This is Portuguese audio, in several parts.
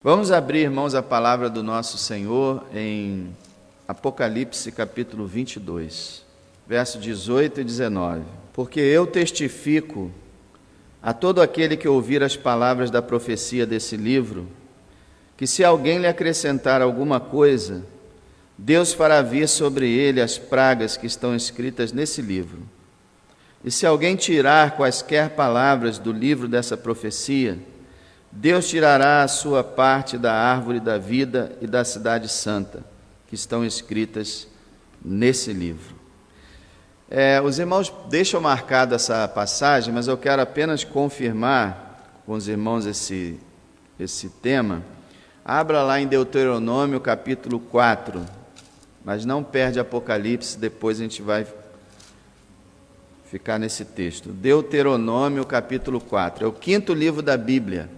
Vamos abrir, irmãos, a palavra do nosso Senhor em Apocalipse capítulo 22, verso 18 e 19. Porque eu testifico a todo aquele que ouvir as palavras da profecia desse livro, que se alguém lhe acrescentar alguma coisa, Deus fará vir sobre ele as pragas que estão escritas nesse livro. E se alguém tirar quaisquer palavras do livro dessa profecia, Deus tirará a sua parte da árvore da vida e da cidade santa, que estão escritas nesse livro. Os irmãos deixam marcada essa passagem, mas eu quero apenas confirmar com os irmãos esse tema. Abra lá em Deuteronômio capítulo 4, mas não perde Apocalipse, depois a gente vai ficar nesse texto. Deuteronômio capítulo 4, é o quinto livro da Bíblia.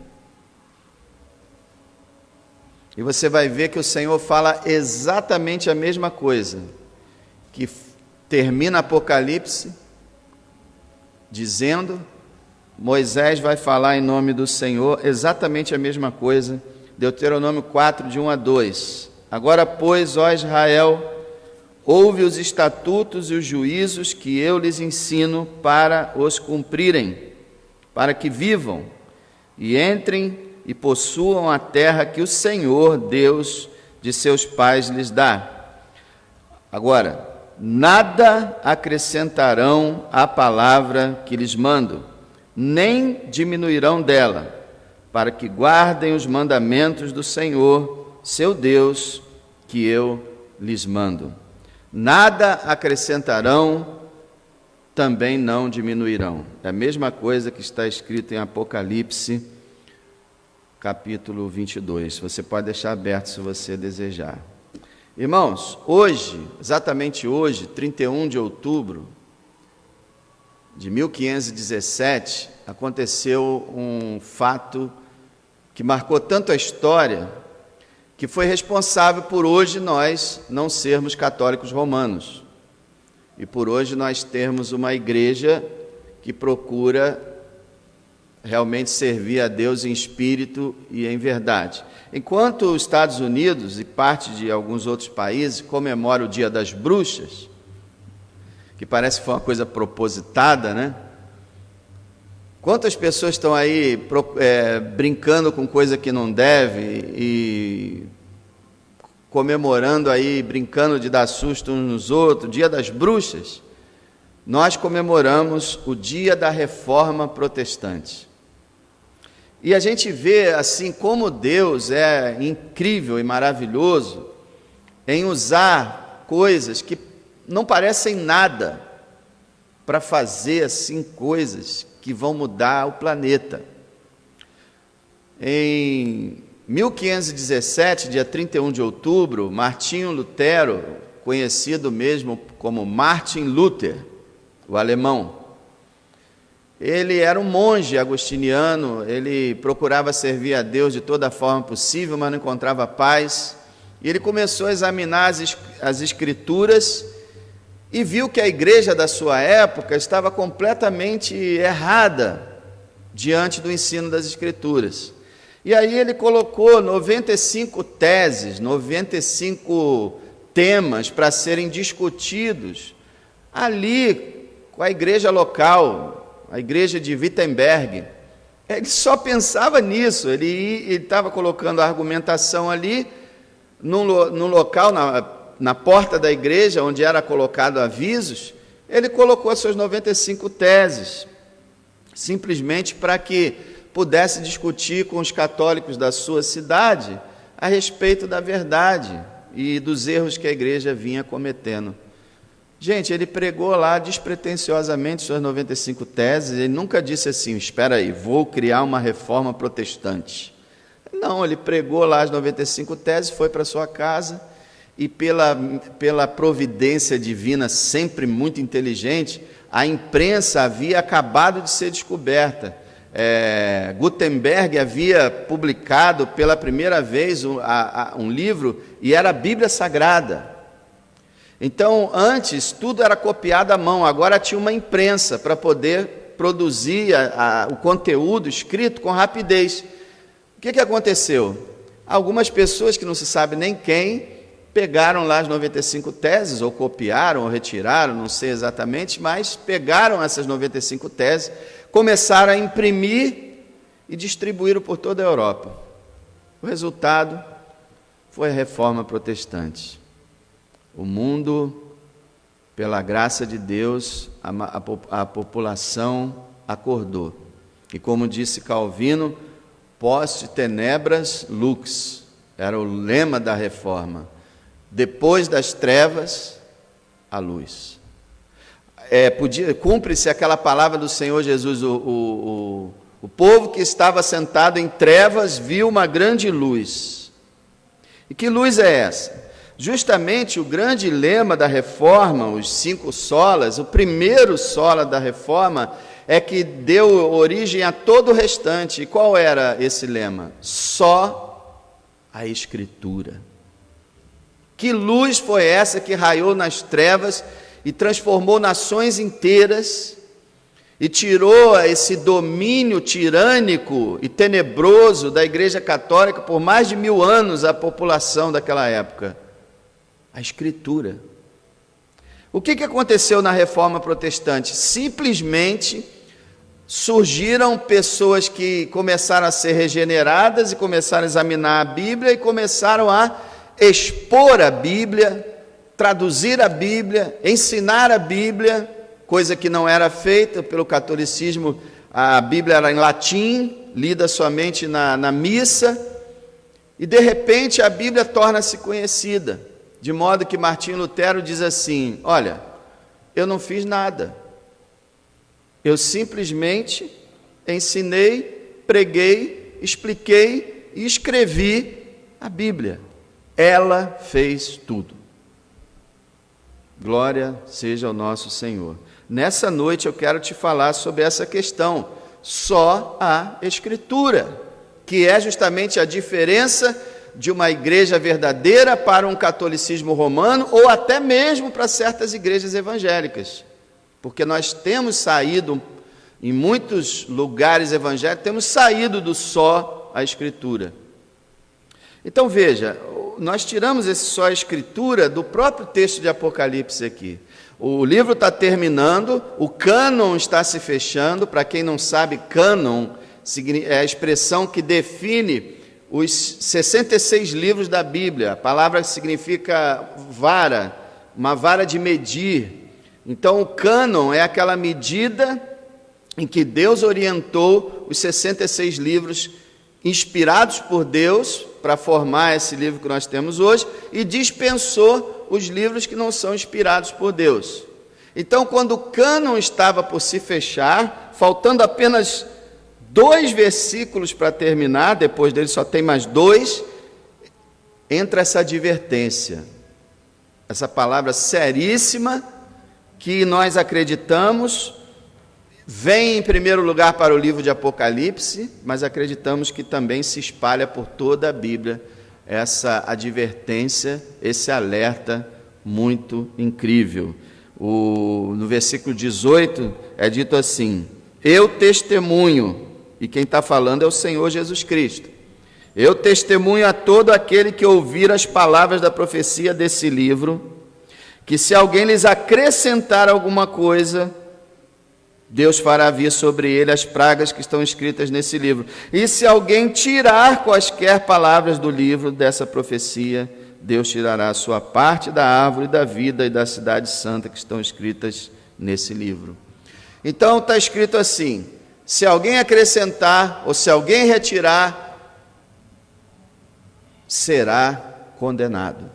E você vai ver que o Senhor fala exatamente a mesma coisa, que termina Apocalipse dizendo, Moisés vai falar em nome do Senhor exatamente a mesma coisa, Deuteronômio 4, de 1 a 2. Agora, pois, ó Israel, ouve os estatutos e os juízos que eu lhes ensino para os cumprirem, para que vivam e entrem e possuam a terra que o Senhor, Deus de seus pais, lhes dá. Agora, nada acrescentarão à palavra que lhes mando, nem diminuirão dela, para que guardem os mandamentos do Senhor, seu Deus, que eu lhes mando. Nada acrescentarão, também não diminuirão. É a mesma coisa que está escrito em Apocalipse capítulo 22, você pode deixar aberto se você desejar. Irmãos, hoje, exatamente hoje, 31 de outubro de 1517, aconteceu um fato que marcou tanto a história, que foi responsável por hoje nós não sermos católicos romanos, e por hoje nós termos uma igreja que procura realmente servir a Deus em espírito e em verdade. Enquanto os Estados Unidos e parte de alguns outros países comemoram o Dia das Bruxas, que parece que foi uma coisa propositada, né? Quantas pessoas estão aí brincando com coisa que não deve e comemorando aí, brincando de dar susto uns nos outros, Dia das Bruxas? Nós comemoramos o Dia da Reforma Protestante. E a gente vê assim como Deus é incrível e maravilhoso em usar coisas que não parecem nada para fazer assim coisas que vão mudar o planeta. Em 1517, dia 31 de outubro, Martinho Lutero, conhecido mesmo como Martin Luther, o alemão, ele era um monge agostiniano, ele procurava servir a Deus de toda forma possível, mas não encontrava paz. E ele começou a examinar as escrituras e viu que a igreja da sua época estava completamente errada diante do ensino das escrituras. E aí ele colocou 95 teses, 95 temas para serem discutidos ali com a igreja local, a igreja de Wittenberg. Ele só pensava nisso, ele estava colocando a argumentação ali, no local, na porta da igreja, onde era colocado avisos, ele colocou as suas 95 teses, simplesmente para que pudesse discutir com os católicos da sua cidade a respeito da verdade e dos erros que a igreja vinha cometendo. Gente, ele pregou lá despretensiosamente suas 95 teses, ele nunca disse assim, espera aí, vou criar uma reforma protestante. Não, ele pregou lá as 95 teses, foi para sua casa e pela providência divina, sempre muito inteligente, a imprensa havia acabado de ser descoberta. Gutenberg havia publicado pela primeira vez um livro e era a Bíblia Sagrada. Então, antes, tudo era copiado à mão, agora tinha uma imprensa para poder produzir o conteúdo escrito com rapidez. O que aconteceu? Algumas pessoas que não se sabe nem quem, pegaram lá as 95 teses, ou copiaram, ou retiraram, não sei exatamente, mas pegaram essas 95 teses, começaram a imprimir e distribuíram por toda a Europa. O resultado foi a Reforma Protestante. O mundo, pela graça de Deus, a população acordou. E como disse Calvino, post tenebras lux, era o lema da Reforma. Depois das trevas, a luz. Cumpre-se aquela palavra do Senhor Jesus, o povo que estava sentado em trevas viu uma grande luz. E que luz é essa? Justamente o grande lema da Reforma, os 5 solas, o primeiro sola da Reforma, é que deu origem a todo o restante. E qual era esse lema? Só a Escritura. Que luz foi essa que raiou nas trevas e transformou nações inteiras e tirou esse domínio tirânico e tenebroso da Igreja Católica por mais de 1000 anos a população daquela época? A Escritura. O que aconteceu na Reforma Protestante? Simplesmente surgiram pessoas que começaram a ser regeneradas e começaram a examinar a Bíblia e começaram a expor a Bíblia, traduzir a Bíblia, ensinar a Bíblia, coisa que não era feita pelo catolicismo. A Bíblia era em latim, lida somente na missa, e de repente a Bíblia torna-se conhecida, de modo que Martinho Lutero diz assim: olha, eu não fiz nada, eu simplesmente ensinei, preguei, expliquei e escrevi a Bíblia. Ela fez tudo. Glória seja ao nosso Senhor. Nessa noite eu quero te falar sobre essa questão, só a Escritura, que é justamente a diferença de uma igreja verdadeira para um catolicismo romano, ou até mesmo para certas igrejas evangélicas, porque nós temos saído, em muitos lugares evangélicos, temos saído do só a Escritura. Então veja, nós tiramos esse só a Escritura do próprio texto de Apocalipse aqui. O livro está terminando, o cânon está se fechando. Para quem não sabe, cânon é a expressão que define os 66 livros da Bíblia. A palavra significa vara, uma vara de medir. Então o cânon é aquela medida em que Deus orientou os 66 livros inspirados por Deus para formar esse livro que nós temos hoje, e dispensou os livros que não são inspirados por Deus. Então, quando o cânon estava por se fechar, faltando apenas 2 versículos para terminar, depois dele só tem mais 2, entra essa advertência, essa palavra seríssima que nós acreditamos vem em primeiro lugar para o livro de Apocalipse, mas acreditamos que também se espalha por toda a Bíblia essa advertência, esse alerta muito incrível. No versículo 18 é dito assim: eu testemunho, e quem está falando é o Senhor Jesus Cristo, eu testemunho a todo aquele que ouvir as palavras da profecia desse livro, que se alguém lhes acrescentar alguma coisa, Deus fará vir sobre ele as pragas que estão escritas nesse livro. E se alguém tirar quaisquer palavras do livro dessa profecia, Deus tirará a sua parte da árvore da vida e da cidade santa que estão escritas nesse livro. Então está escrito assim: se alguém acrescentar ou se alguém retirar, será condenado.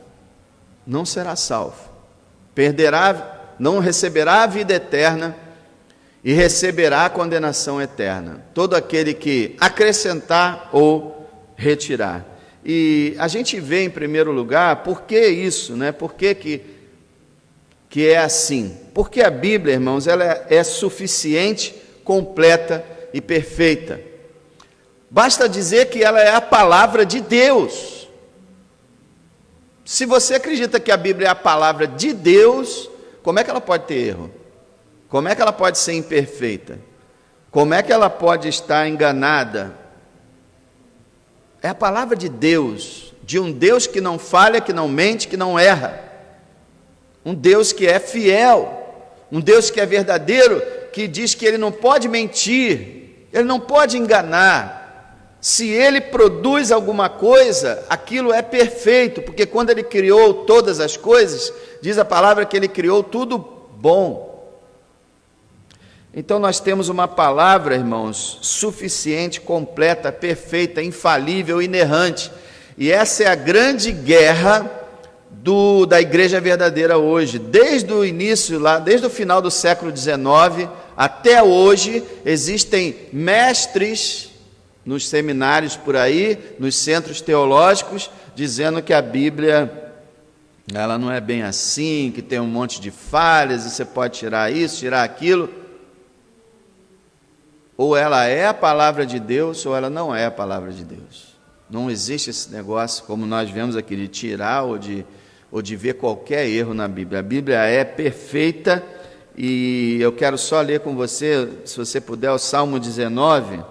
Não será salvo. Perderá, não receberá a vida eterna, e receberá a condenação eterna, todo aquele que acrescentar ou retirar. E a gente vê, em primeiro lugar, por que isso, né? Por que é assim? Porque a Bíblia, irmãos, ela é suficiente, completa e perfeita. Basta dizer que ela é a palavra de Deus. Se você acredita que a Bíblia é a palavra de Deus, como é que ela pode ter erro? Como é que ela pode ser imperfeita? Como é que ela pode estar enganada? É a palavra de Deus, de um Deus que não falha, que não mente, que não erra. Um Deus que é fiel, um Deus que é verdadeiro, que diz que Ele não pode mentir, Ele não pode enganar. Se Ele produz alguma coisa, aquilo é perfeito, porque quando Ele criou todas as coisas, diz a palavra que Ele criou tudo bom. Então nós temos uma palavra, irmãos, suficiente, completa, perfeita, infalível, inerrante. E essa é a grande guerra da igreja verdadeira hoje. Desde o início, desde o final do século XIX até hoje, existem mestres nos seminários por aí, nos centros teológicos, dizendo que a Bíblia, ela não é bem assim, que tem um monte de falhas, e você pode tirar isso, tirar aquilo. Ou ela é a palavra de Deus, ou ela não é a palavra de Deus. Não existe esse negócio, como nós vemos aqui, de tirar ou de ver qualquer erro na Bíblia. A Bíblia é perfeita, e eu quero só ler com você, se você puder, o Salmo 19.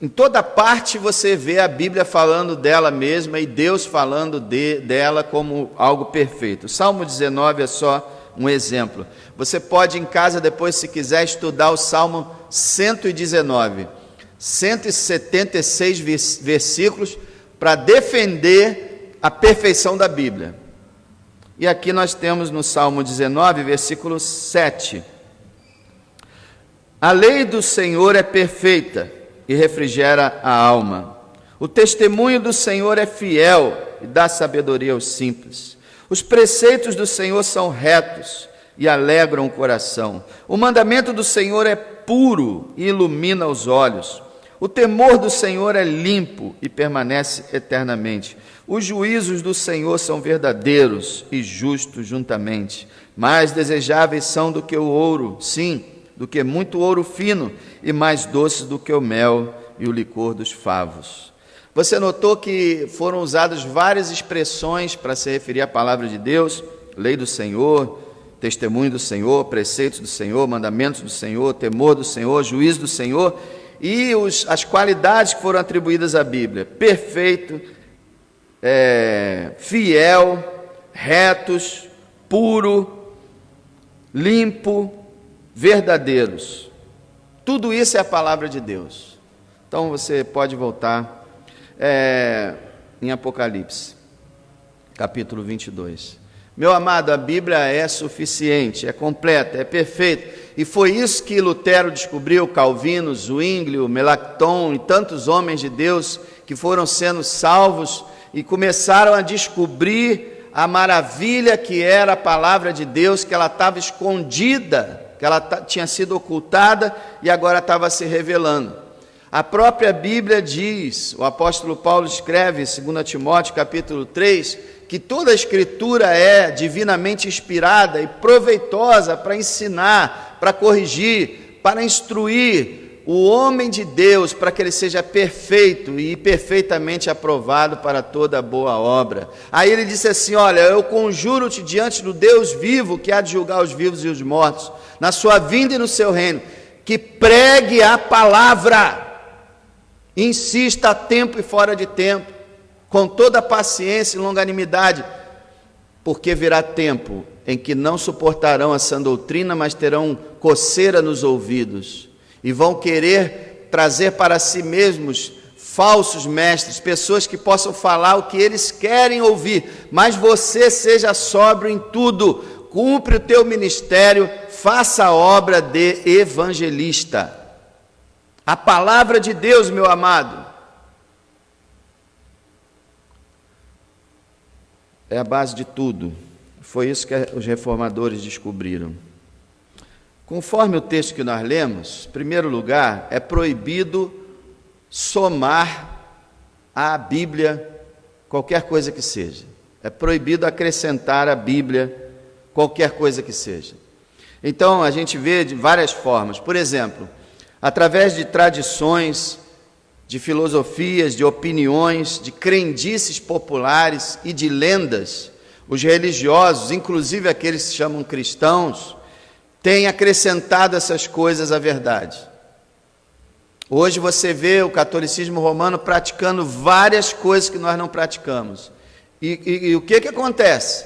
Em toda parte você vê a Bíblia falando dela mesma e Deus falando dela como algo perfeito. O Salmo 19 é só um exemplo. Você pode em casa depois, se quiser, estudar o Salmo 119, 176 versículos para defender a perfeição da Bíblia. E aqui nós temos no Salmo 19, versículo 7. A lei do Senhor é perfeita e refrigera a alma. O testemunho do Senhor é fiel e dá sabedoria aos simples. Os preceitos do Senhor são retos e alegram o coração. O mandamento do Senhor é puro e ilumina os olhos. O temor do Senhor é limpo e permanece eternamente. Os juízos do Senhor são verdadeiros e justos juntamente. Mais desejáveis são do que o ouro, sim, do que muito ouro fino, e mais doces do que o mel e o licor dos favos. Você notou que foram usadas várias expressões para se referir à palavra de Deus: lei do Senhor, testemunho do Senhor, preceitos do Senhor, mandamentos do Senhor, temor do Senhor, juízo do Senhor, e as qualidades que foram atribuídas à Bíblia: perfeito, fiel, retos, puro, limpo, verdadeiros. Tudo isso é a palavra de Deus. Então você pode voltar em Apocalipse, capítulo 22. Meu amado, a Bíblia é suficiente, é completa, é perfeita. E foi isso que Lutero descobriu, Calvino, Zwinglio, Melanchthon e tantos homens de Deus que foram sendo salvos e começaram a descobrir a maravilha que era a palavra de Deus, que ela estava escondida, que ela tinha sido ocultada e agora estava se revelando. A própria Bíblia diz, o apóstolo Paulo escreve em 2 Timóteo capítulo 3, que toda a Escritura é divinamente inspirada e proveitosa para ensinar, para corrigir, para instruir o homem de Deus, para que ele seja perfeito e perfeitamente aprovado para toda boa obra. Aí ele disse assim: olha, eu conjuro-te diante do Deus vivo, que há de julgar os vivos e os mortos, na sua vinda e no seu reino, que pregue a palavra, insista a tempo e fora de tempo, com toda paciência e longanimidade, porque virá tempo em que não suportarão a sã doutrina, mas terão coceira nos ouvidos, e vão querer trazer para si mesmos falsos mestres, pessoas que possam falar o que eles querem ouvir. Mas você seja sóbrio em tudo, cumpre o teu ministério, faça a obra de evangelista. A palavra de Deus, meu amado, é a base de tudo. Foi isso que os reformadores descobriram. Conforme o texto que nós lemos, em primeiro lugar, é proibido somar à Bíblia qualquer coisa que seja. É proibido acrescentar à Bíblia qualquer coisa que seja. Então, a gente vê de várias formas. Por exemplo, através de tradições, de filosofias, de opiniões, de crendices populares e de lendas, os religiosos, inclusive aqueles que se chamam cristãos, têm acrescentado essas coisas à verdade. Hoje você vê o catolicismo romano praticando várias coisas que nós não praticamos. E o que acontece?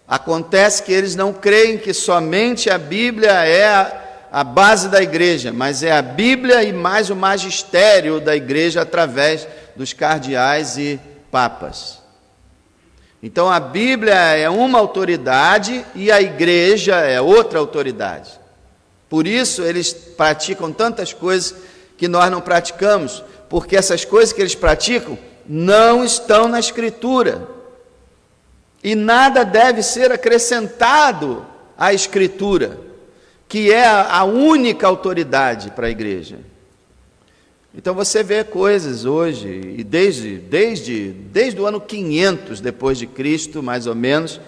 Acontece que eles não creem que somente a Bíblia é a base da igreja, mas é a Bíblia e mais o magistério da igreja através dos cardeais e papas. Então a Bíblia é uma autoridade e a igreja é outra autoridade. Por isso eles praticam tantas coisas que nós não praticamos, porque essas coisas que eles praticam não estão na Escritura. E nada deve ser acrescentado à Escritura, que é a única autoridade para a igreja. Então você vê coisas hoje, e desde o ano 500 depois de Cristo, mais ou menos,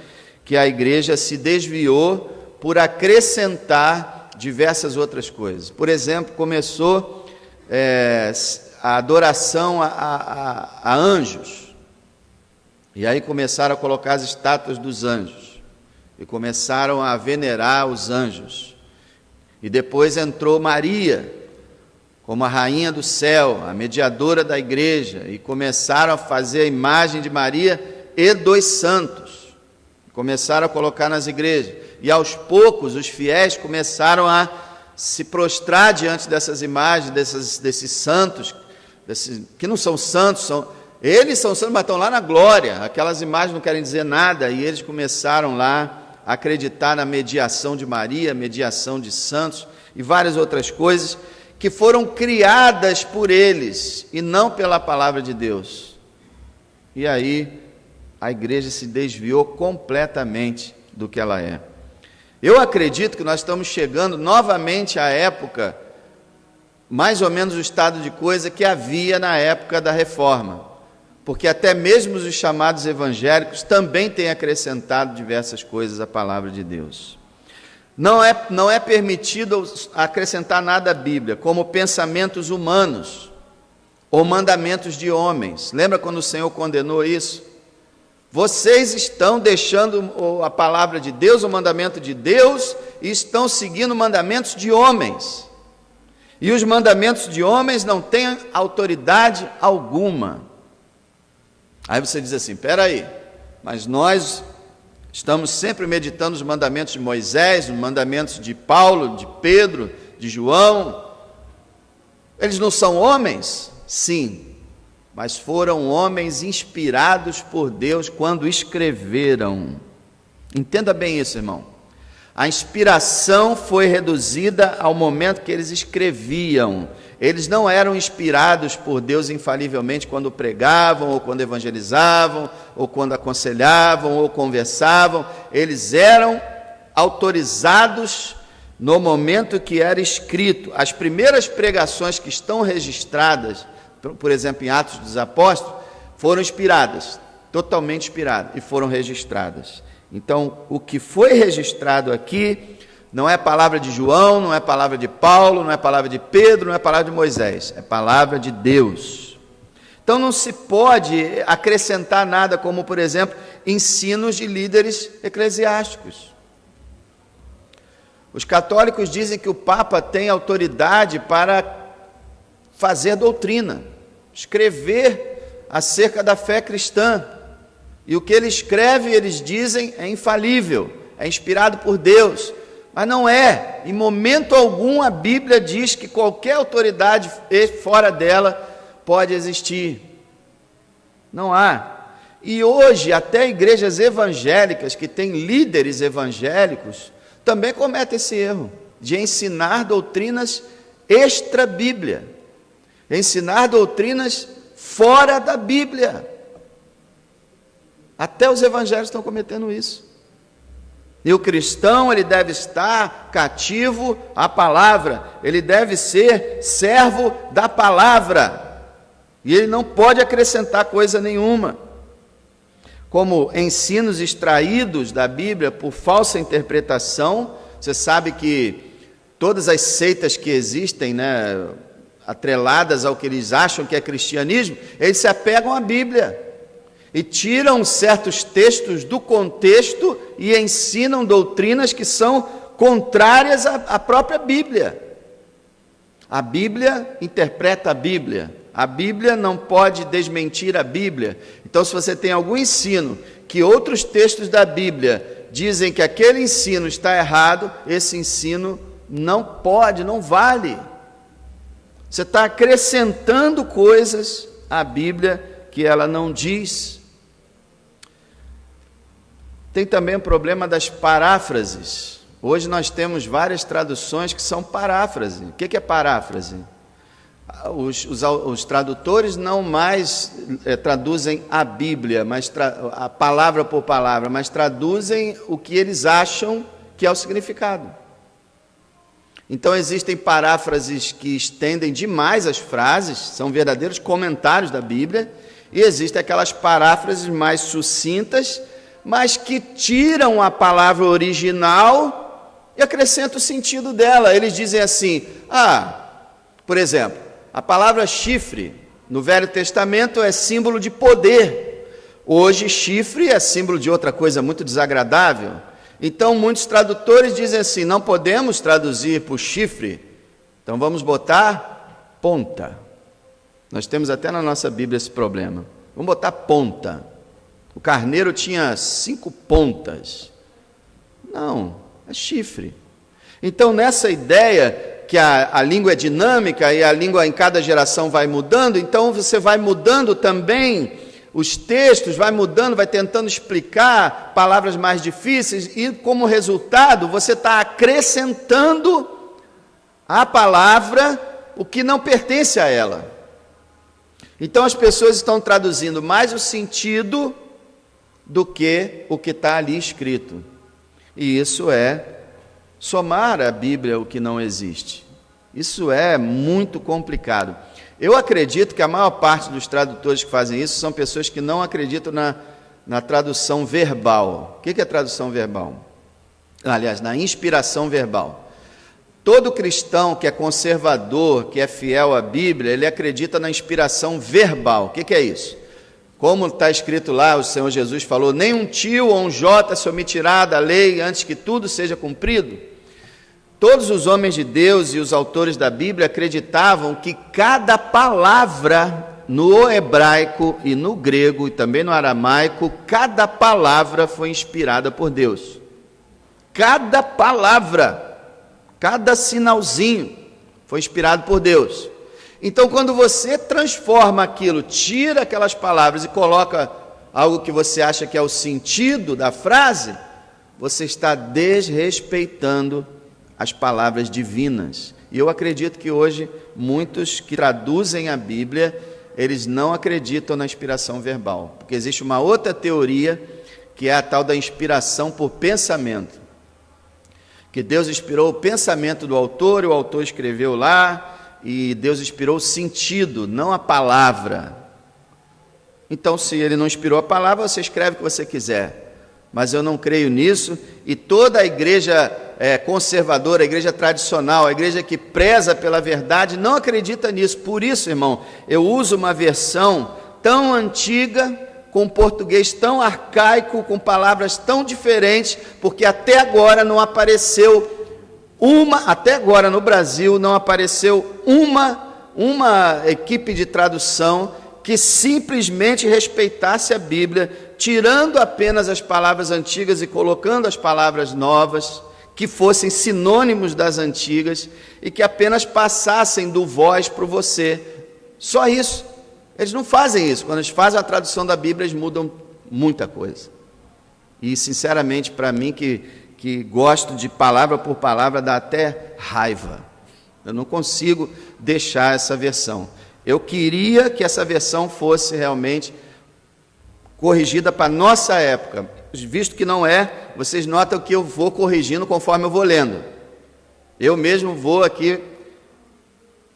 que a igreja se desviou por acrescentar diversas outras coisas. Por exemplo, começou a adoração a anjos. E aí começaram a colocar as estátuas dos anjos, e começaram a venerar os anjos. E depois entrou Maria, como a rainha do céu, a mediadora da igreja, e começaram a fazer a imagem de Maria e dos santos. Começaram a colocar nas igrejas. E aos poucos os fiéis começaram a se prostrar diante dessas imagens, desses santos, que não são santos, eles são santos, mas estão lá na glória. Aquelas imagens não querem dizer nada, e eles começaram lá a acreditar na mediação de Maria, mediação de santos e várias outras coisas que foram criadas por eles e não pela palavra de Deus. E aí a igreja se desviou completamente do que ela é. Eu acredito que nós estamos chegando novamente à época, mais ou menos o estado de coisa que havia na época da Reforma. Porque até mesmo os chamados evangélicos também têm acrescentado diversas coisas à palavra de Deus. Não é permitido acrescentar nada à Bíblia, como pensamentos humanos ou mandamentos de homens. Lembra quando o Senhor condenou isso? Vocês estão deixando a palavra de Deus, o mandamento de Deus, e estão seguindo mandamentos de homens. E os mandamentos de homens não têm autoridade alguma. Aí você diz assim, espera aí, mas nós estamos sempre meditando os mandamentos de Moisés, os mandamentos de Paulo, de Pedro, de João. Eles não são homens? Sim, mas foram homens inspirados por Deus quando escreveram. Entenda bem isso, irmão. A inspiração foi reduzida ao momento que eles escreviam. Eles não eram inspirados por Deus infalivelmente quando pregavam, ou quando evangelizavam, ou quando aconselhavam, ou conversavam. Eles eram autorizados no momento que era escrito. As primeiras pregações que estão registradas, por exemplo, em Atos dos Apóstolos, foram inspiradas, totalmente inspiradas, e foram registradas. Então, o que foi registrado aqui não é palavra de João, não é palavra de Paulo, não é palavra de Pedro, não é palavra de Moisés, é palavra de Deus. Então não se pode acrescentar nada, como por exemplo, ensinos de líderes eclesiásticos. Os católicos dizem que o Papa tem autoridade para fazer doutrina, escrever acerca da fé cristã. E o que ele escreve, eles dizem, é infalível, é inspirado por Deus. Mas não é, em momento algum a Bíblia diz que qualquer autoridade fora dela pode existir. Não há. E hoje até igrejas evangélicas que têm líderes evangélicos também cometem esse erro de ensinar doutrinas extra-Bíblia, ensinar doutrinas fora da Bíblia. Até os evangélicos estão cometendo isso. E o cristão, ele deve estar cativo à palavra, ele deve ser servo da palavra, e ele não pode acrescentar coisa nenhuma. Como ensinos extraídos da Bíblia por falsa interpretação, você sabe que todas as seitas que existem, atreladas ao que eles acham que é cristianismo, eles se apegam à Bíblia e tiram certos textos do contexto e ensinam doutrinas que são contrárias à própria Bíblia. A Bíblia interpreta a Bíblia. A Bíblia não pode desmentir a Bíblia. Então, se você tem algum ensino que outros textos da Bíblia dizem que aquele ensino está errado, esse ensino não pode, não vale. Você está acrescentando coisas à Bíblia que ela não diz. Tem também o problema das paráfrases. Hoje nós temos várias traduções que são paráfrase. O que é paráfrase? Os tradutores não mais traduzem a Bíblia, mas a palavra por palavra, mas traduzem o que eles acham que é o significado. Então existem paráfrases que estendem demais as frases, são verdadeiros comentários da Bíblia, e existem aquelas paráfrases mais sucintas, mas que tiram a palavra original e acrescentam o sentido dela. Eles dizem assim, por exemplo, a palavra chifre no Velho Testamento é símbolo de poder. Hoje chifre é símbolo de outra coisa muito desagradável. Então muitos tradutores dizem assim, não podemos traduzir por chifre, então vamos botar ponta. Nós temos até na nossa Bíblia esse problema. Vamos botar ponta. O carneiro tinha 5 pontas. Não, é chifre. Então, nessa ideia que a língua é dinâmica e a língua em cada geração vai mudando, então você vai mudando também os textos, vai mudando, vai tentando explicar palavras mais difíceis e, como resultado, você está acrescentando à palavra o que não pertence a ela. Então, as pessoas estão traduzindo mais o sentido do que o que está ali escrito. E isso é somar à Bíblia o que não existe. Isso é muito complicado. Eu acredito que a maior parte dos tradutores que fazem isso são pessoas que não acreditam na tradução verbal. O que é tradução verbal? Aliás, na inspiração verbal. Todo cristão que é conservador, que é fiel à Bíblia, ele acredita na inspiração verbal. O que é isso? Como está escrito lá, o Senhor Jesus falou, nem um tio ou um jota se omitirá da lei antes que tudo seja cumprido. Todos os homens de Deus e os autores da Bíblia acreditavam que cada palavra no hebraico e no grego e também no aramaico, cada palavra foi inspirada por Deus. Cada palavra, cada sinalzinho foi inspirado por Deus. Então, quando você transforma aquilo, tira aquelas palavras e coloca algo que você acha que é o sentido da frase, você está desrespeitando as palavras divinas. E eu acredito que hoje, muitos que traduzem a Bíblia, eles não acreditam na inspiração verbal, porque existe uma outra teoria, que é a tal da inspiração por pensamento, que Deus inspirou o pensamento do autor, e o autor escreveu lá, e Deus inspirou o sentido, não a palavra. Então, se ele não inspirou a palavra, você escreve o que você quiser. Mas eu não creio nisso, e toda a igreja conservadora, a igreja tradicional, a igreja que preza pela verdade, não acredita nisso. Por isso, irmão, eu uso uma versão tão antiga, com português tão arcaico, com palavras tão diferentes, porque até agora não apareceu até agora no Brasil não apareceu uma equipe de tradução que simplesmente respeitasse a Bíblia, tirando apenas as palavras antigas e colocando as palavras novas, que fossem sinônimos das antigas e que apenas passassem do vós para o você. Só isso. Eles não fazem isso. Quando eles fazem a tradução da Bíblia, eles mudam muita coisa. E, sinceramente, para mim, que gosto de palavra por palavra, dá até raiva. Eu não consigo deixar essa versão. Eu queria que essa versão fosse realmente corrigida para a nossa época. Visto que não é, vocês notam que eu vou corrigindo conforme eu vou lendo. Eu mesmo vou aqui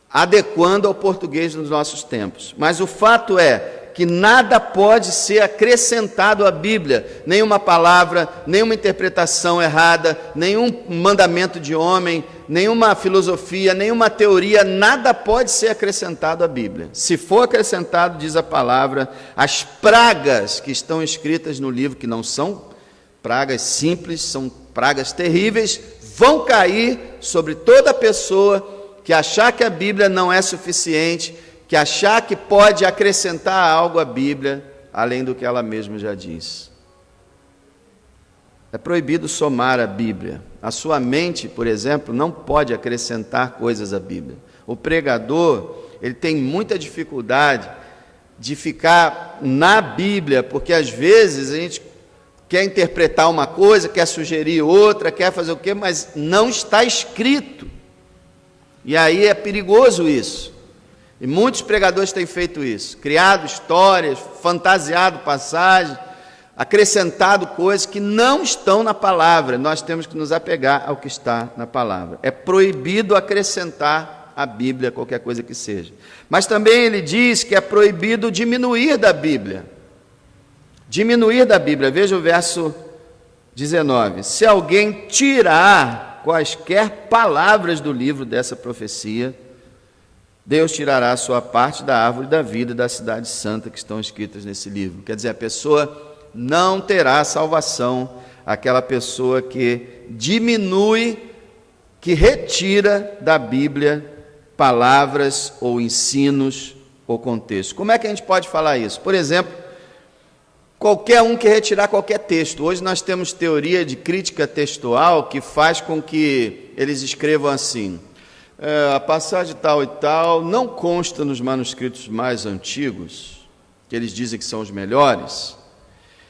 adequando ao português dos nossos tempos. Mas o fato é que nada pode ser acrescentado à Bíblia, nenhuma palavra, nenhuma interpretação errada, nenhum mandamento de homem, nenhuma filosofia, nenhuma teoria, nada pode ser acrescentado à Bíblia. Se for acrescentado, diz a palavra, as pragas que estão escritas no livro, que não são pragas simples, são pragas terríveis, vão cair sobre toda pessoa que achar que a Bíblia não é suficiente, que achar que pode acrescentar algo à Bíblia, além do que ela mesma já diz. É proibido somar a Bíblia. A sua mente, por exemplo, não pode acrescentar coisas à Bíblia. O pregador, ele tem muita dificuldade de ficar na Bíblia, porque às vezes a gente quer interpretar uma coisa, quer sugerir outra, quer fazer o quê, mas não está escrito. E aí é perigoso isso. E muitos pregadores têm feito isso, criado histórias, fantasiado passagens, acrescentado coisas que não estão na palavra. Nós temos que nos apegar ao que está na palavra. É proibido acrescentar à Bíblia qualquer coisa que seja. Mas também ele diz que é proibido diminuir da Bíblia. Diminuir da Bíblia. Veja o verso 19. Se alguém tirar quaisquer palavras do livro dessa profecia, Deus tirará a sua parte da árvore da vida e da cidade santa que estão escritas nesse livro. Quer dizer, a pessoa não terá salvação, aquela pessoa que diminui, que retira da Bíblia palavras ou ensinos ou contextos. Como é que a gente pode falar isso? Por exemplo, qualquer um que retirar qualquer texto. Hoje nós temos teoria de crítica textual que faz com que eles escrevam assim: a passagem tal e tal não consta nos manuscritos mais antigos, que eles dizem que são os melhores.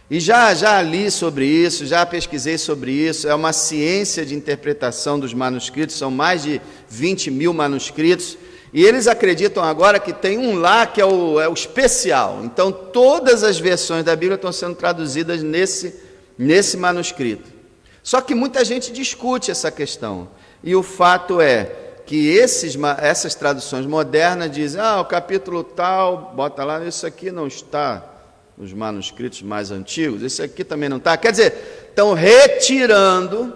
E já li sobre isso, já pesquisei sobre isso, é uma ciência de interpretação dos manuscritos, são mais de 20 mil manuscritos, e eles acreditam agora que tem um lá que é o especial. Então todas as versões da Bíblia estão sendo traduzidas nesse manuscrito. Só que muita gente discute essa questão, e o fato é que essas traduções modernas dizem, o capítulo tal, bota lá, isso aqui não está nos manuscritos mais antigos, esse aqui também não está. Quer dizer, estão retirando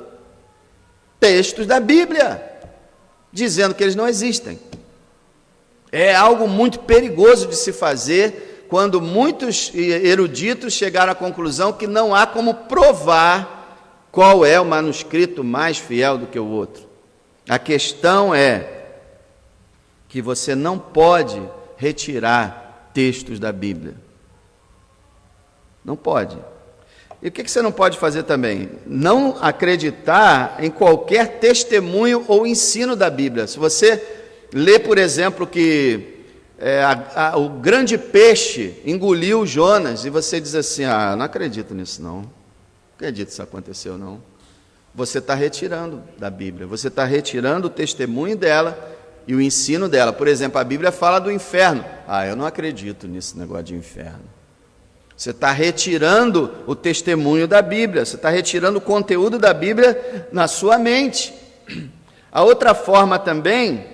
textos da Bíblia, dizendo que eles não existem. É algo muito perigoso de se fazer, quando muitos eruditos chegaram à conclusão que não há como provar qual é o manuscrito mais fiel do que o outro. A questão é que você não pode retirar textos da Bíblia. Não pode. E o que você não pode fazer também? Não acreditar em qualquer testemunho ou ensino da Bíblia. Se você lê, por exemplo, que o grande peixe engoliu Jonas, e você diz assim, não acredito nisso não acredito que isso aconteceu não. Você está retirando da Bíblia, você está retirando o testemunho dela e o ensino dela. Por exemplo, a Bíblia fala do inferno. Eu não acredito nesse negócio de inferno. Você está retirando o testemunho da Bíblia, você está retirando o conteúdo da Bíblia na sua mente. A outra forma também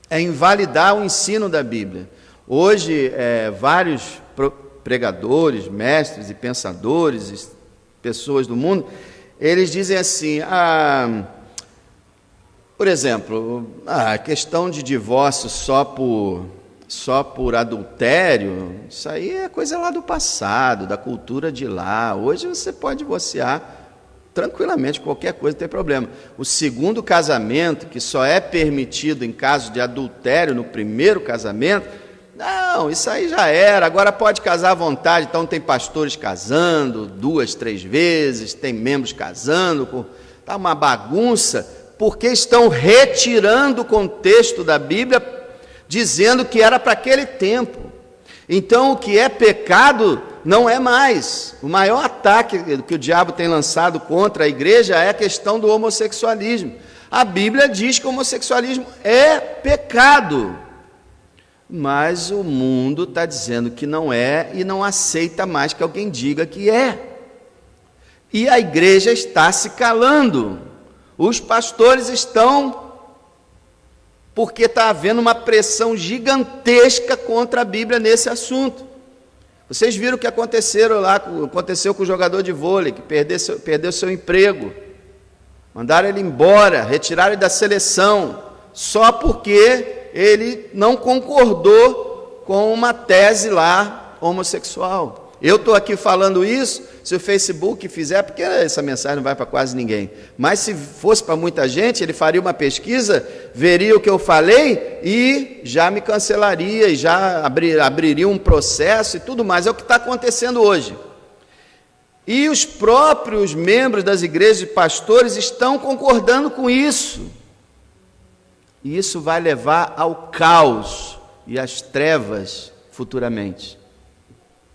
é invalidar o ensino da Bíblia. Hoje, vários pregadores, mestres e pensadores, pessoas do mundo, eles dizem assim, por exemplo, a questão de divórcio só por adultério, isso aí é coisa lá do passado, da cultura de lá. Hoje você pode divorciar tranquilamente, qualquer coisa, não tem problema. O segundo casamento, que só é permitido em caso de adultério no primeiro casamento, não, isso aí já era, agora pode casar à vontade. Então tem pastores casando 2, 3 vezes, tem membros casando, está uma bagunça, porque estão retirando o contexto da Bíblia, dizendo que era para aquele tempo. Então o que é pecado não é mais. O maior ataque que o diabo tem lançado contra a igreja é a questão do homossexualismo. A Bíblia diz que o homossexualismo é pecado, mas o mundo está dizendo que não é e não aceita mais que alguém diga que é. E a igreja está se calando. Os pastores estão, porque está havendo uma pressão gigantesca contra a Bíblia nesse assunto. Vocês viram o que aconteceu com o jogador de vôlei, que perdeu seu emprego. Mandaram ele embora, retiraram ele da seleção, só porque ele não concordou com uma tese lá homossexual. Eu estou aqui falando isso, se o Facebook fizer, porque essa mensagem não vai para quase ninguém, mas se fosse para muita gente, ele faria uma pesquisa, veria o que eu falei e já me cancelaria, e já abriria um processo e tudo mais. É o que está acontecendo hoje. E os próprios membros das igrejas e pastores estão concordando com isso. E isso vai levar ao caos e às trevas futuramente.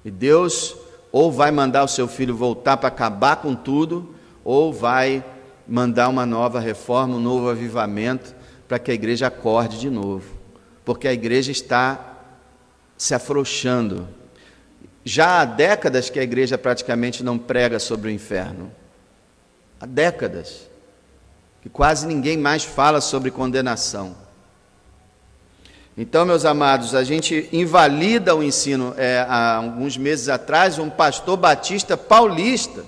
E Deus ou vai mandar o seu filho voltar para acabar com tudo, ou vai mandar uma nova reforma, um novo avivamento, para que a igreja acorde de novo. Porque a igreja está se afrouxando. Já há décadas que a igreja praticamente não prega sobre o inferno. Há décadas que quase ninguém mais fala sobre condenação. Então, meus amados, a gente invalida o ensino. Há alguns meses atrás, um pastor batista paulista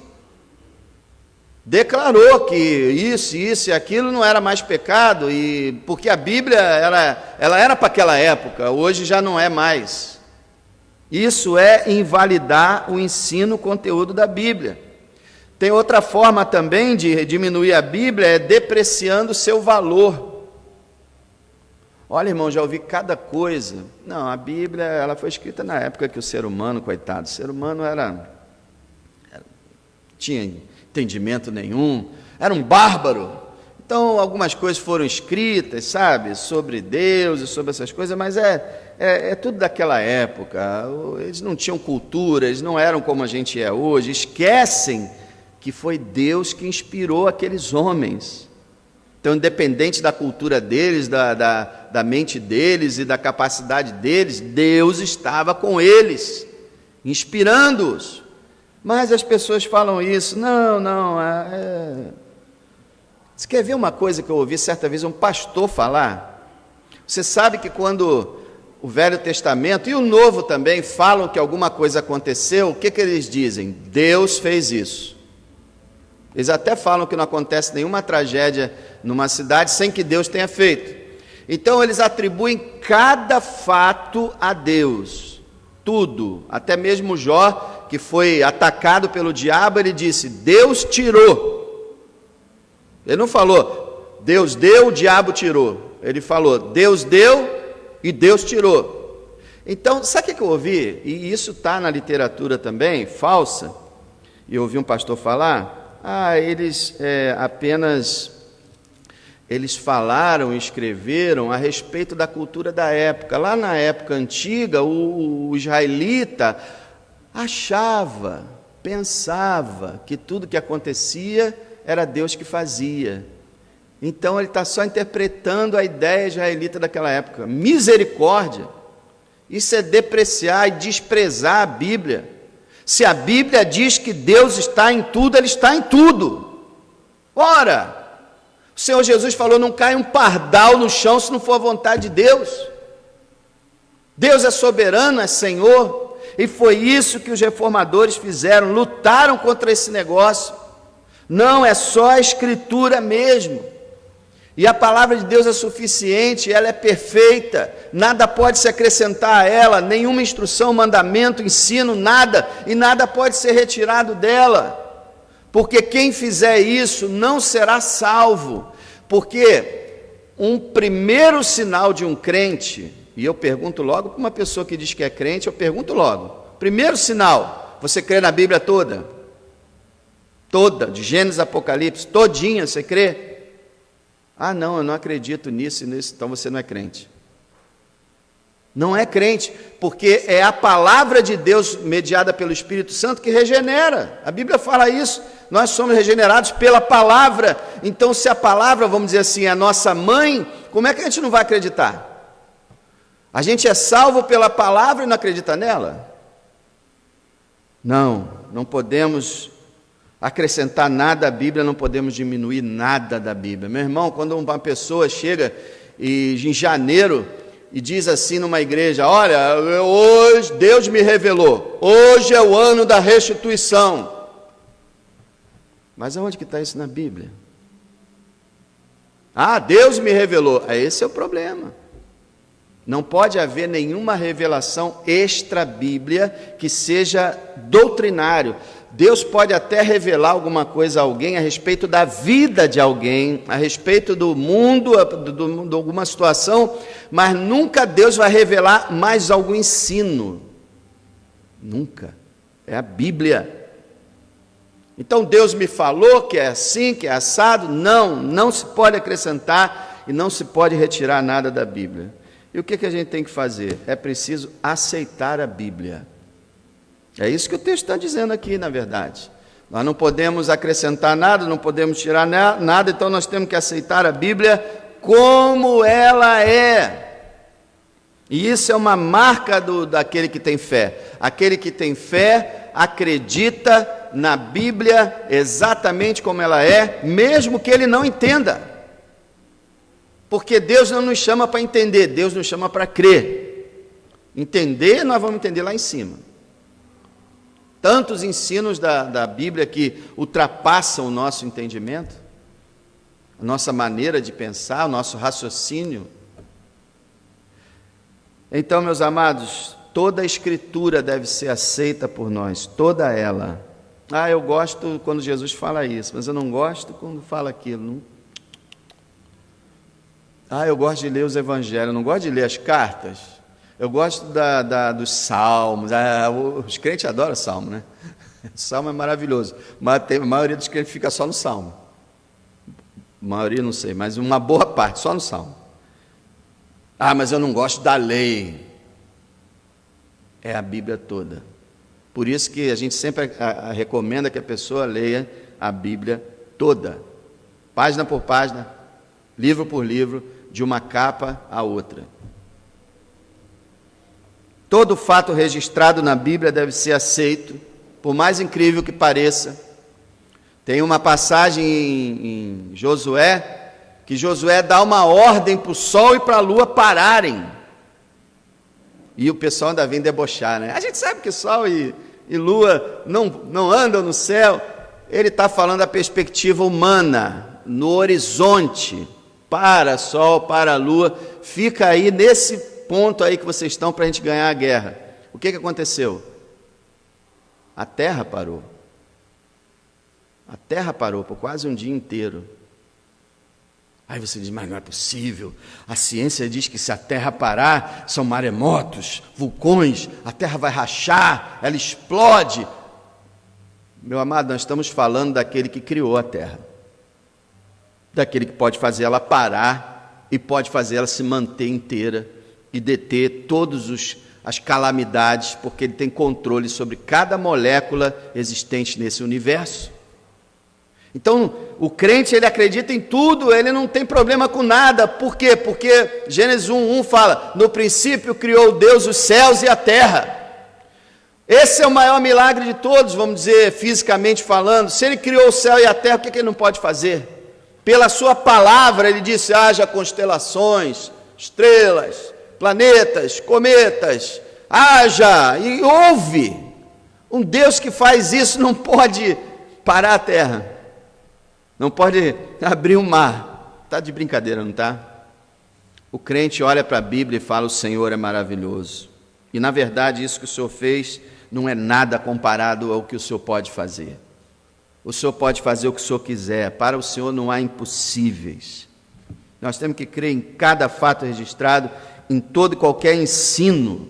declarou que isso e aquilo não era mais pecado, porque a Bíblia ela era para aquela época, hoje já não é mais. Isso é invalidar o ensino, o conteúdo da Bíblia. Tem outra forma também de diminuir a Bíblia, é depreciando o seu valor. Olha, irmão, já ouvi cada coisa. Não, a Bíblia ela foi escrita na época que o ser humano, coitado, o ser humano tinha entendimento nenhum, era um bárbaro. Então, algumas coisas foram escritas, sabe, sobre Deus e sobre essas coisas, mas é tudo daquela época. Eles não tinham cultura, eles não eram como a gente é hoje. Esquecem que foi Deus que inspirou aqueles homens. Então, independente da cultura deles, da mente deles e da capacidade deles, Deus estava com eles, inspirando-os. Mas as pessoas falam isso, Você quer ver uma coisa que eu ouvi certa vez um pastor falar? Você sabe que quando o Velho Testamento e o Novo também falam que alguma coisa aconteceu, o que eles dizem? Deus fez isso. Eles até falam que não acontece nenhuma tragédia numa cidade sem que Deus tenha feito. Então eles atribuem cada fato a Deus, tudo, até mesmo Jó, que foi atacado pelo diabo, ele disse, Deus tirou. Ele não falou, Deus deu, o diabo tirou. Ele falou, Deus deu e Deus tirou. Então, sabe o que eu ouvi? E isso está na literatura também, falsa, e eu ouvi um pastor falar, eles falaram, escreveram a respeito da cultura da época. Lá na época antiga, o israelita achava, pensava que tudo que acontecia era Deus que fazia. Então ele está só interpretando a ideia israelita daquela época. Misericórdia! Isso é depreciar e desprezar a Bíblia. Se a Bíblia diz que Deus está em tudo, Ele está em tudo. Ora, o Senhor Jesus falou, não cai um pardal no chão se não for a vontade de Deus. Deus é soberano, é Senhor, e foi isso que os reformadores fizeram, lutaram contra esse negócio. Não, é só a Escritura mesmo. E a palavra de Deus é suficiente, ela é perfeita, nada pode se acrescentar a ela, nenhuma instrução, mandamento, ensino, nada, e nada pode ser retirado dela, porque quem fizer isso não será salvo, porque um primeiro sinal de um crente, e eu pergunto logo para uma pessoa que diz que é crente, eu pergunto logo, primeiro sinal, você crê na Bíblia toda? Toda, de Gênesis a Apocalipse, todinha, você crê? Ah, não, eu não acredito nisso, então você não é crente. Não é crente, porque é a palavra de Deus mediada pelo Espírito Santo que regenera. A Bíblia fala isso, nós somos regenerados pela palavra. Então, se a palavra, vamos dizer assim, é a nossa mãe, como é que a gente não vai acreditar? A gente é salvo pela palavra e não acredita nela? Não podemos acrescentar nada à Bíblia, não podemos diminuir nada da Bíblia. Meu irmão, quando uma pessoa chega em janeiro e diz assim numa igreja, olha, hoje Deus me revelou, hoje é o ano da restituição. Mas aonde que está isso na Bíblia? Ah, Deus me revelou. Esse é o problema. Não pode haver nenhuma revelação extra-bíblia que seja doutrinário. Deus pode até revelar alguma coisa a alguém a respeito da vida de alguém, a respeito do mundo, de alguma situação, mas nunca Deus vai revelar mais algum ensino. Nunca. É a Bíblia. Então Deus me falou que é assim, que é assado. Não se pode acrescentar e não se pode retirar nada da Bíblia. E o que a gente tem que fazer? É preciso aceitar a Bíblia. É isso que o texto está dizendo aqui, na verdade. Nós não podemos acrescentar nada, não podemos tirar nada, então nós temos que aceitar a Bíblia como ela é. E isso é uma marca daquele que tem fé. Aquele que tem fé acredita na Bíblia exatamente como ela é, mesmo que ele não entenda. Porque Deus não nos chama para entender, Deus nos chama para crer. Entender, nós vamos entender lá em cima. Tantos ensinos da Bíblia que ultrapassam o nosso entendimento, a nossa maneira de pensar, o nosso raciocínio. Então, meus amados, toda a Escritura deve ser aceita por nós, toda ela. Eu gosto quando Jesus fala isso, mas eu não gosto quando fala aquilo. Eu gosto de ler os evangelhos, eu não gosto de ler as cartas. Eu gosto dos salmos. Os crentes adoram salmo, né? O salmo é maravilhoso, mas a maioria dos crentes fica só no salmo. A maioria não sei, mas uma boa parte, só no salmo. Mas eu não gosto da lei. É a Bíblia toda. Por isso que a gente sempre recomenda que a pessoa leia a Bíblia toda, página por página, livro por livro, de uma capa a outra. Todo fato registrado na Bíblia deve ser aceito, por mais incrível que pareça. Tem uma passagem em Josué, que Josué dá uma ordem para o sol e para a lua pararem. E o pessoal ainda vem debochar, né? A gente sabe que sol e lua não andam no céu. Ele está falando da perspectiva humana, no horizonte. Para sol, para a lua, fica aí nesse ponto aí que vocês estão para a gente ganhar a guerra. O que aconteceu? A terra parou. A terra parou por quase um dia inteiro. Aí você diz, mas não é possível. A ciência diz que se a terra parar, são maremotos, vulcões, a terra vai rachar, ela explode. Meu amado, nós estamos falando daquele que criou a terra. Daquele que pode fazer ela parar e pode fazer ela se manter inteira e deter todas as calamidades, porque ele tem controle sobre cada molécula existente nesse universo. Então, o crente, ele acredita em tudo, ele não tem problema com nada. Por quê? Porque Gênesis 1:1 fala, no princípio criou Deus os céus e a terra. Esse é o maior milagre de todos, vamos dizer, fisicamente falando. Se ele criou o céu e a terra, o que ele não pode fazer? Pela sua palavra, ele disse, haja constelações, estrelas, planetas, cometas, haja, e houve. Um Deus que faz isso não pode parar a terra, não pode abrir o mar. Está de brincadeira, não está? O crente olha para a Bíblia e fala, o Senhor é maravilhoso. E na verdade isso que o Senhor fez não é nada comparado ao que o Senhor pode fazer. O Senhor pode fazer o que o Senhor quiser, para o Senhor não há impossíveis. Nós temos que crer em cada fato registrado, em todo e qualquer ensino,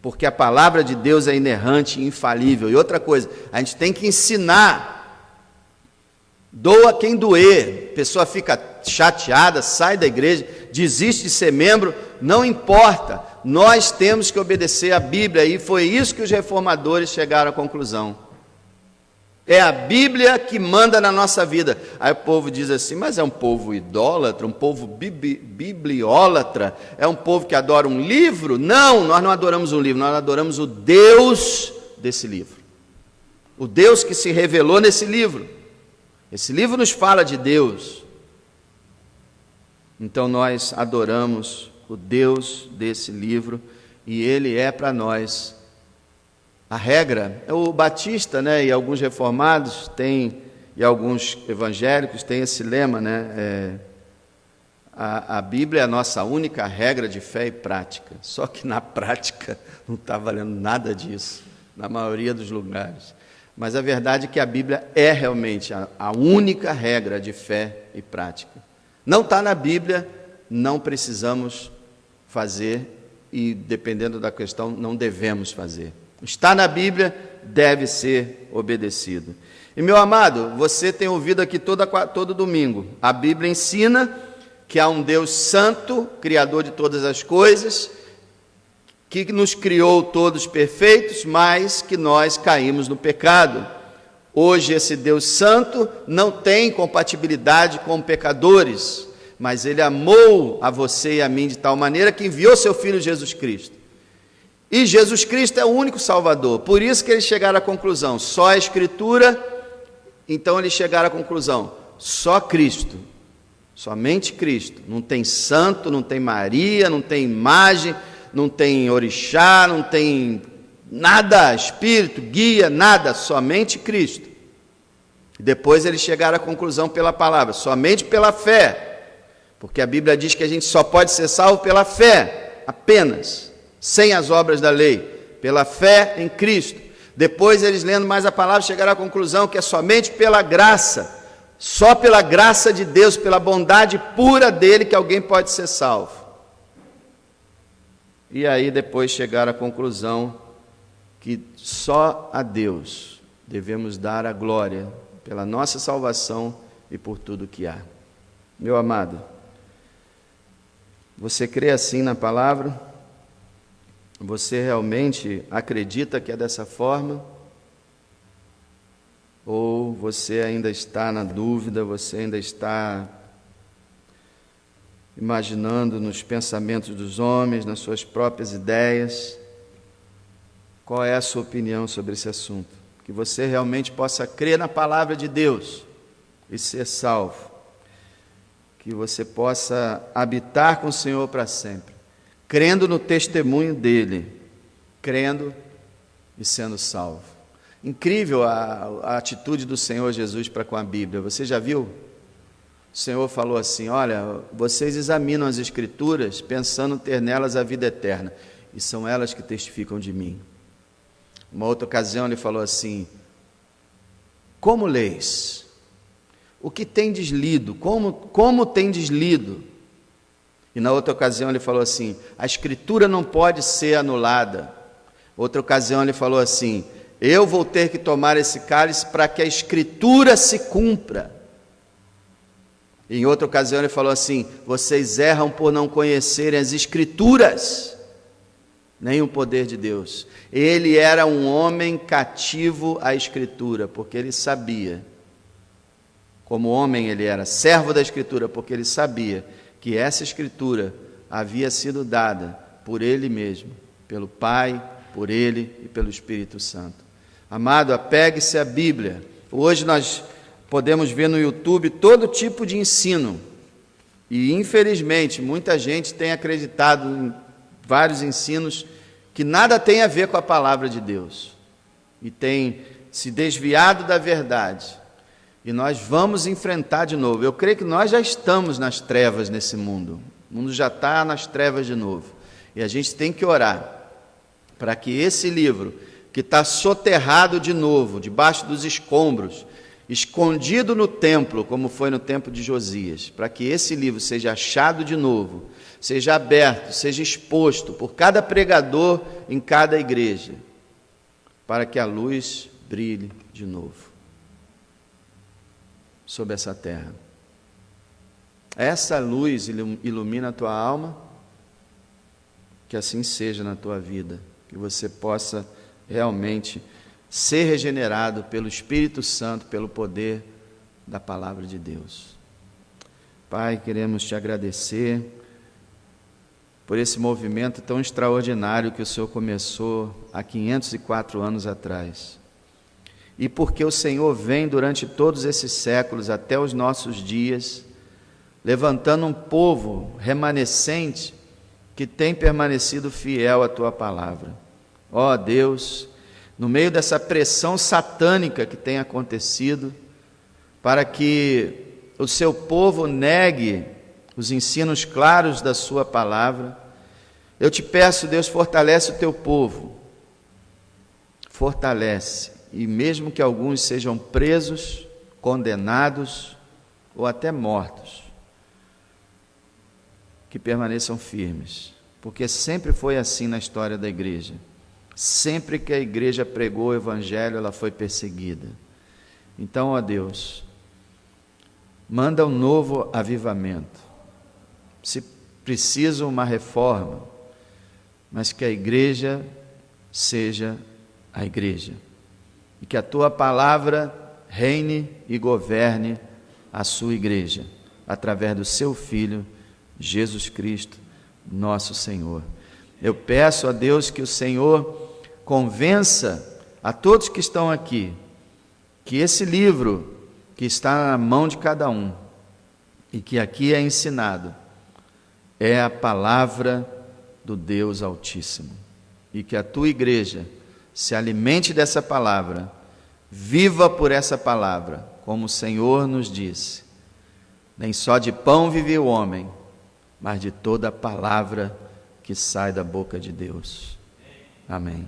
porque a palavra de Deus é inerrante e infalível. E outra coisa, a gente tem que ensinar, doa quem doer, a pessoa fica chateada, sai da igreja, desiste de ser membro, não importa, nós temos que obedecer a Bíblia, e foi isso que os reformadores chegaram à conclusão. É a Bíblia que manda na nossa vida. Aí o povo diz assim, mas é um povo idólatra, um povo bibliólatra, é um povo que adora um livro? Não, nós não adoramos um livro, nós adoramos o Deus desse livro. O Deus que se revelou nesse livro. Esse livro nos fala de Deus. Então nós adoramos o Deus desse livro e Ele é para nós a regra. O batista, né, e alguns reformados têm, e alguns evangélicos têm esse lema, né, a Bíblia é a nossa única regra de fé e prática. Só que na prática não está valendo nada disso, na maioria dos lugares. Mas a verdade é que a Bíblia é realmente a única regra de fé e prática. Não está na Bíblia, não precisamos fazer e, dependendo da questão, não devemos fazer. Está na Bíblia, deve ser obedecido. E, meu amado, você tem ouvido aqui todo domingo, a Bíblia ensina que há um Deus santo, criador de todas as coisas, que nos criou todos perfeitos, mas que nós caímos no pecado. Hoje esse Deus santo não tem compatibilidade com pecadores, mas Ele amou a você e a mim de tal maneira que enviou seu Filho Jesus Cristo. E Jesus Cristo é o único Salvador, por isso que eles chegaram à conclusão, só a Escritura, então eles chegaram à conclusão, só Cristo, somente Cristo, não tem santo, não tem Maria, não tem imagem, não tem orixá, não tem nada, espírito, guia, nada, somente Cristo. Depois eles chegaram à conclusão pela palavra, somente pela fé, porque a Bíblia diz que a gente só pode ser salvo pela fé, apenas, sem as obras da lei, pela fé em Cristo. Depois eles, lendo mais a palavra, chegaram à conclusão que é somente pela graça, só pela graça de Deus, pela bondade pura dele, que alguém pode ser salvo. E aí depois chegaram à conclusão que só a Deus devemos dar a glória pela nossa salvação e por tudo que há. Meu amado, você crê assim na palavra? Você realmente acredita que é dessa forma? Ou você ainda está na dúvida, você ainda está imaginando nos pensamentos dos homens, nas suas próprias ideias? Qual é a sua opinião sobre esse assunto? Que você realmente possa crer na palavra de Deus e ser salvo. Que você possa habitar com o Senhor para sempre, crendo no testemunho dele, crendo e sendo salvo. Incrível a atitude do Senhor Jesus para com a Bíblia. Você já viu? O Senhor falou assim, olha, vocês examinam as Escrituras pensando ter nelas a vida eterna, e são elas que testificam de mim. Uma outra ocasião ele falou assim, como leis? O que tendes lido? Como tendes lido? E na outra ocasião ele falou assim, a Escritura não pode ser anulada. Outra ocasião ele falou assim, eu vou ter que tomar esse cálice para que a Escritura se cumpra. Em outra ocasião ele falou assim, vocês erram por não conhecerem as Escrituras, nem o poder de Deus. Ele era um homem cativo à Escritura, porque ele sabia, como homem ele era servo da Escritura, porque ele sabia que essa Escritura havia sido dada por ele mesmo, pelo Pai, por ele e pelo Espírito Santo. Amado, apegue-se à Bíblia. Hoje nós podemos ver no YouTube todo tipo de ensino, e infelizmente muita gente tem acreditado em vários ensinos que nada tem a ver com a palavra de Deus, e tem se desviado da verdade, e nós vamos enfrentar de novo. Eu creio que nós já estamos nas trevas nesse mundo, o mundo já está nas trevas de novo, e a gente tem que orar para que esse livro, que está soterrado de novo, debaixo dos escombros, escondido no templo, como foi no tempo de Josias, para que esse livro seja achado de novo, seja aberto, seja exposto por cada pregador em cada igreja, para que a luz brilhe de novo sobre essa terra. Essa luz ilumina a tua alma, que assim seja na tua vida, que você possa realmente ser regenerado pelo Espírito Santo, pelo poder da palavra de Deus. Pai, queremos te agradecer por esse movimento tão extraordinário que o Senhor começou há 504 anos atrás. E porque o Senhor vem durante todos esses séculos até os nossos dias, levantando um povo remanescente que tem permanecido fiel à tua palavra. Ó Deus, no meio dessa pressão satânica que tem acontecido, para que o seu povo negue os ensinos claros da sua palavra. Eu te peço, Deus, fortalece o teu povo, fortalece, e mesmo que alguns sejam presos, condenados ou até mortos, que permaneçam firmes, porque sempre foi assim na história da igreja. Sempre que a igreja pregou o evangelho, ela foi perseguida. Então, ó Deus, manda um novo avivamento. Se precisa uma reforma, mas que a igreja seja a igreja, e que a tua palavra reine e governe a sua igreja, através do seu Filho, Jesus Cristo, nosso Senhor. Eu peço a Deus que o Senhor convença a todos que estão aqui, que esse livro que está na mão de cada um, e que aqui é ensinado, é a palavra do Deus Altíssimo, e que a tua igreja se alimente dessa palavra, viva por essa palavra, como o Senhor nos disse: nem só de pão vive o homem, mas de toda a palavra que sai da boca de Deus. Amém.